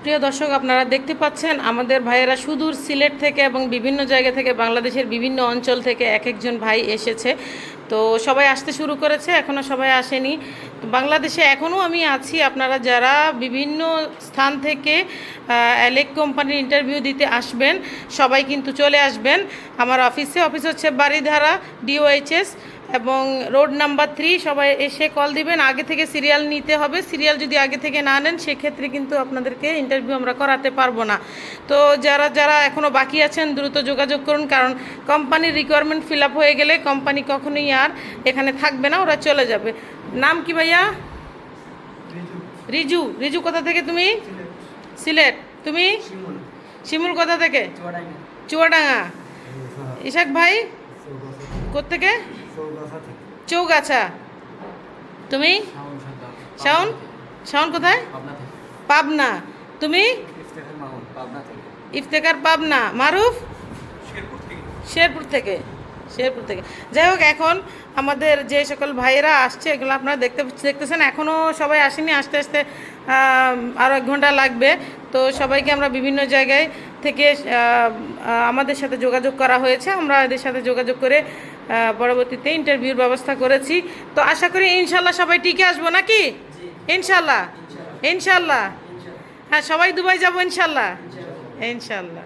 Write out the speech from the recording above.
প্রিয় দর্শক, আপনারা দেখতে পাচ্ছেন আমাদের ভাইয়েরা সুদূর সিলেট থেকে এবং বিভিন্ন জায়গা থেকে, বাংলাদেশের বিভিন্ন অঞ্চল থেকে এক একজন ভাই এসেছে। তো সবাই আসতে শুরু করেছে, এখনও সবাই আসেনি। তো বাংলাদেশে এখনও আমি আছি। আপনারা যারা বিভিন্ন স্থান থেকে অ্যালেক কোম্পানির ইন্টারভিউ দিতে আসবেন, সবাই কিন্তু চলে আসবেন আমার অফিসে। অফিস হচ্ছে বারিধারা DOHS এবং রোড নাম্বার 3। সবাই এসে কল দিবেন। আগে থেকে সিরিয়াল নিতে হবে। সিরিয়াল যদি আগে থেকে না নেন, সেক্ষেত্রে কিন্তু আপনাদেরকে ইন্টারভিউ আমরা করাতে পারবো না। তো যারা যারা এখনও বাকি আছেন, দ্রুত যোগাযোগ করুন, কারণ কোম্পানির রিকোয়ারমেন্ট ফিল আপ হয়ে গেলে কোম্পানি কখনোই আর এখানে থাকবে না, ওরা চলে যাবে। নাম কি ভাইয়া? রিজু। রিজু কোথা থেকে তুমি? সিলেট। তুমি? শিমুল কোথা থেকে? চুয়াডাঙ্গা। ইশাক ভাই কোত্থেকে? চৌগাছা। তুমি? শাওন। শাওন কোথায়? পাবনা। তুমি? ইফতেখার পাবনা। মারুফ শেরপুর থেকে। শেরপুর থেকে। যাই হোক, এখন আমাদের যে সকল ভাইয়েরা আসছে, এগুলো আপনারা দেখতেছেন। এখনও সবাই আসেনি, আস্তে আস্তে আরও 1 ঘন্টা লাগবে। তো সবাইকে আমরা বিভিন্ন জায়গায় থেকে আমাদের সাথে যোগাযোগ করা হয়েছে। আমরা এদের সাথে যোগাযোগ করে পরবর্তীতে ইন্টারভিউর ব্যবস্থা করেছি। তো আশা করি ইনশাল্লাহ সবাই টিকে আসবো নাকি? ইনশাল্লাহ। ইনশাল্লাহ। হ্যাঁ, সবাই দুবাই যাবো ইনশাল্লাহ। ইনশাল্লাহ।